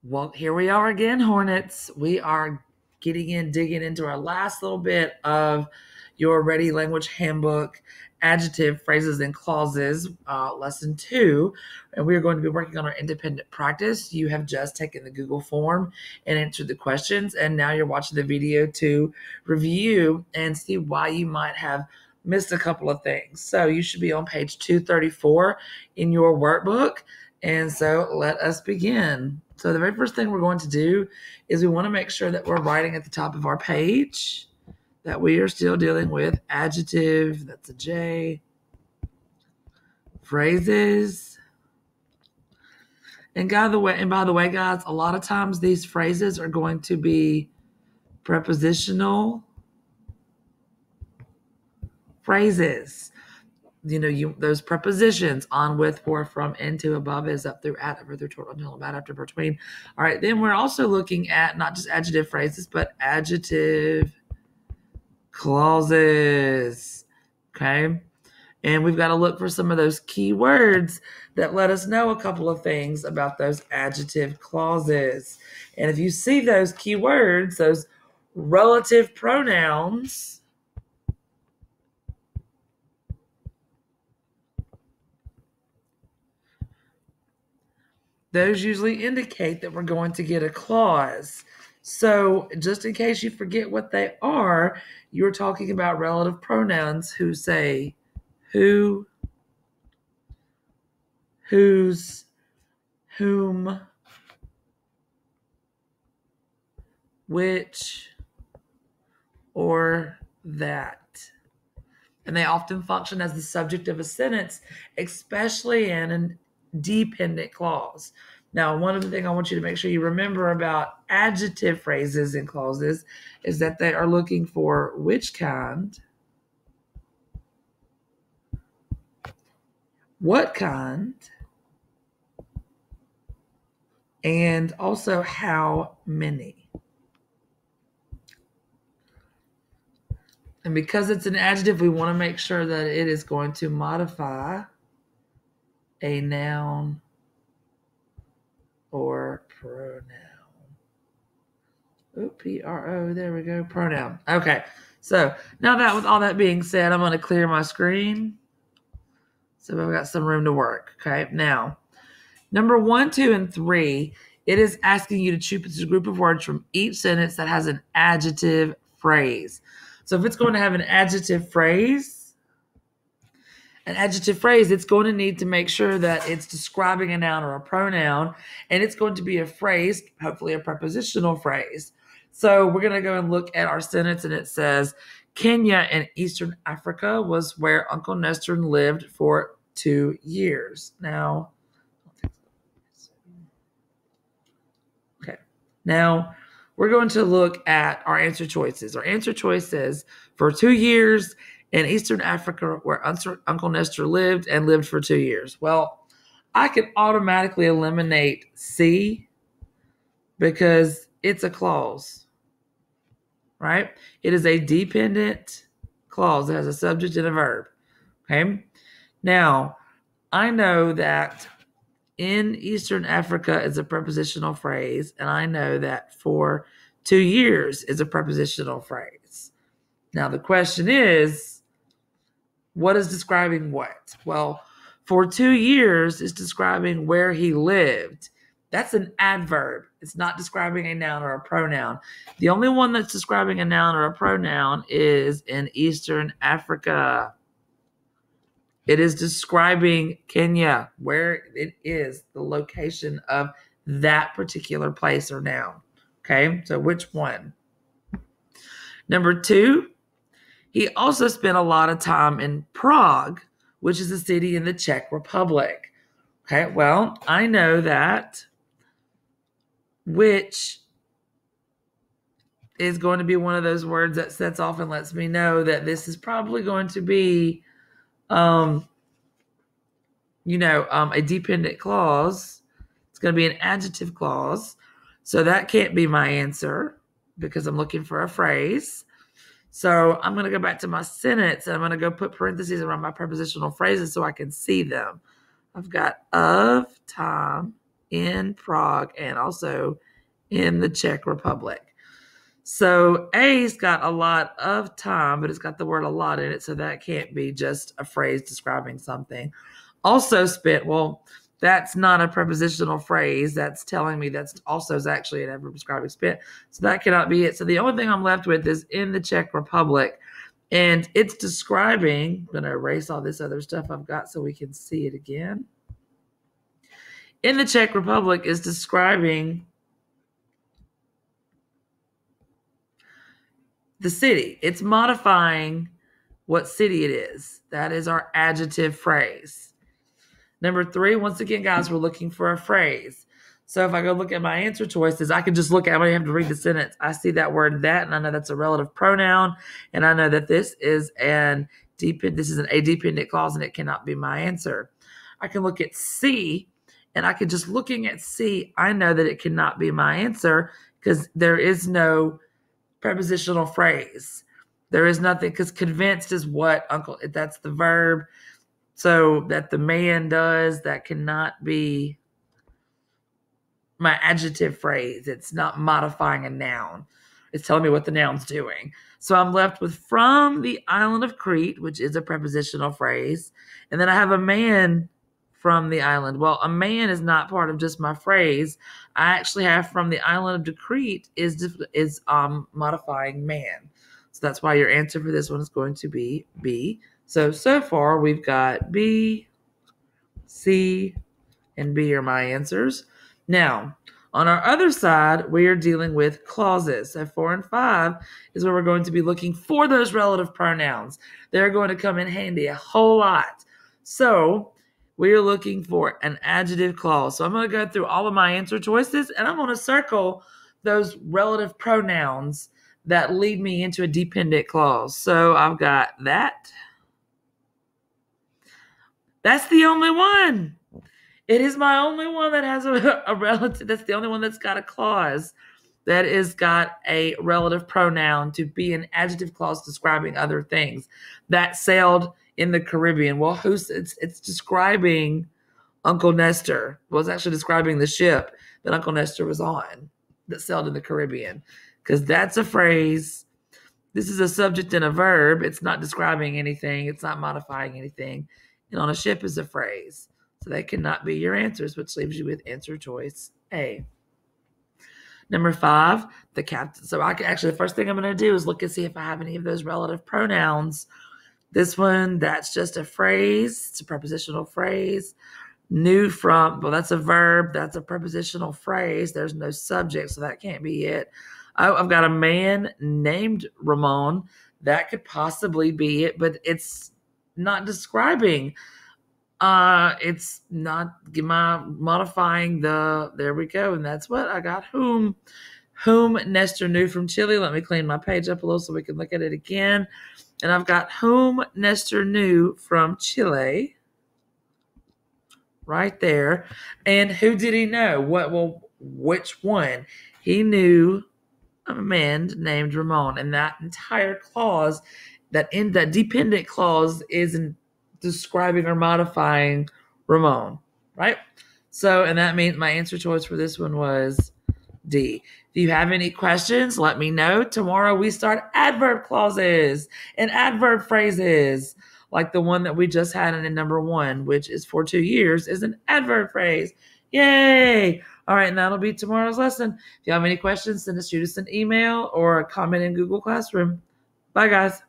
Well, here we are again, Hornets. We are digging into our last little bit of your Ready Language Handbook, Adjective, Phrases, and Clauses, Lesson 2. And we are going to be working on our independent practice. You have just taken the Google form and answered the questions, and now you're watching the video to review and see why you might have missed a couple of things. So you should be on page 234 in your workbook. And so let us begin. So the very first thing we're going to do is we want to make sure that we're writing at the top of our page that we are still dealing with adjective, that's a J, phrases. And by the way, guys, a lot of times these phrases are going to be prepositional phrases. Those prepositions on, with, for, from, into, above, is, up, through, at, over, through, toward, until, about, after, between. All right, then we're also looking at not just adjective phrases, but adjective clauses. Okay, and we've got to look for some of those key words that let us know a couple of things about those adjective clauses. And if you see those key words, those relative pronouns, those usually indicate that we're going to get a clause. So just in case you forget what they are, you're talking about relative pronouns who say who, whose, whom, which, or that. And they often function as the subject of a sentence, especially in a dependent clause. Now, one of the things I want you to make sure you remember about adjective phrases and clauses is that they are looking for which kind, what kind, and also how many. And because it's an adjective, we want to make sure that it is going to modify a noun or pronoun. P-R-O, there we go, pronoun. Okay, so now that with all that being said, I'm going to clear my screen. So we've got some room to work. Okay, now, number 1, 2, and 3, it is asking you to choose a group of words from each sentence that has an adjective phrase. So if it's going to have an adjective phrase, it's going to need to make sure that it's describing a noun or a pronoun, and it's going to be a phrase, hopefully a prepositional phrase. So we're going to go and look at our sentence, and it says, Kenya in Eastern Africa was where Uncle Nestor lived for 2 years. Now, Now, we're going to look at our answer choices. Our answer choice says, for 2 years in Eastern Africa, where Uncle Nestor lived and lived for 2 years. Well, I can automatically eliminate C because it's a clause, right? It is a dependent clause. It has a subject and a verb, okay? Now, I know that in Eastern Africa is a prepositional phrase, and I know that for 2 years is a prepositional phrase. Now, the question is, what is describing what? Well, for 2 years is describing where he lived. That's an adverb. It's not describing a noun or a pronoun. The only one that's describing a noun or a pronoun is in Eastern Africa. It is describing Kenya, where it is, the location of that particular place or noun. Okay, so which one? Number 2, he also spent a lot of time in Prague, which is a city in the Czech Republic. Okay, well, I know that which is going to be one of those words that sets off and lets me know that this is probably going to be a dependent clause. It's going to be an adjective clause. So that can't be my answer because I'm looking for a phrase. So I'm going to go back to my sentence, and I'm going to go put parentheses around my prepositional phrases so I can see them. I've got of time in Prague and also in the Czech Republic. So A's got a lot of time, but it's got the word a lot in it, so that can't be just a phrase describing something. Also spent, well, that's not a prepositional phrase. That's telling me that's also is actually an adverb describing spent. So that cannot be it. So the only thing I'm left with is in the Czech Republic. And it's describing, I'm going to erase all this other stuff I've got so we can see it again. In the Czech Republic is describing the city. It's modifying what city it is. That is our adjective phrase. Number 3, once again, guys, we're looking for a phrase. So if I go look at my answer choices, I can just look at it. I don't have to read the sentence. I see that word that, and I know that's a relative pronoun, and I know that this is a dependent clause, and it cannot be my answer. I can look at C, and I can just looking at C, I know that it cannot be my answer because there is no prepositional phrase. There is nothing, because convinced is what that's the verb. So that the man does, that cannot be my adjective phrase. It's not modifying a noun. It's telling me what the noun's doing. So I'm left with from the island of Crete, which is a prepositional phrase. And then I have a man from the island. Well, a man is not part of just my phrase. I actually have from the island of Crete is modifying man. So that's why your answer for this one is going to be B. So far we've got B, C, and B are my answers. Now, on our other side, we are dealing with clauses. So 4 and 5 is where we're going to be looking for those relative pronouns. They're going to come in handy a whole lot. So we are looking for an adjective clause. So I'm going to go through all of my answer choices, and I'm going to circle those relative pronouns that lead me into a dependent clause. So I've got that. That's the only one. It is my only one that has a relative. That's the only one that's got a clause that is got a relative pronoun to be an adjective clause describing other things that sailed in the Caribbean. Well, it's describing Uncle Nestor. Well, it's actually describing the ship that Uncle Nestor was on that sailed in the Caribbean, because that's a phrase. This is a subject and a verb. It's not describing anything. It's not modifying anything. And on a ship is a phrase. So they cannot be your answers, which leaves you with answer choice A. Number 5, the captain. So the first thing I'm going to do is look and see if I have any of those relative pronouns. This one, that's just a phrase. It's a prepositional phrase. Knew from, well, that's a verb. That's a prepositional phrase. There's no subject, so that can't be it. I've got a man named Ramon. That could possibly be it, but it's not describing. It's not modifying there we go. And that's what I got. Whom Nestor knew from Chile. Let me clean my page up a little so we can look at it again. And I've got whom Nestor knew from Chile right there. And who did he know? Which one? He knew a man named Ramon. And that entire clause, that dependent clause, isn't describing or modifying Ramon, right? So, and that means my answer choice for this one was D. If you have any questions, let me know. Tomorrow we start adverb clauses and adverb phrases, like the one that we just had in number 1, which is for 2 years, is an adverb phrase. Yay! All right, and that'll be tomorrow's lesson. If you have any questions, shoot us an email or a comment in Google Classroom. Bye, guys.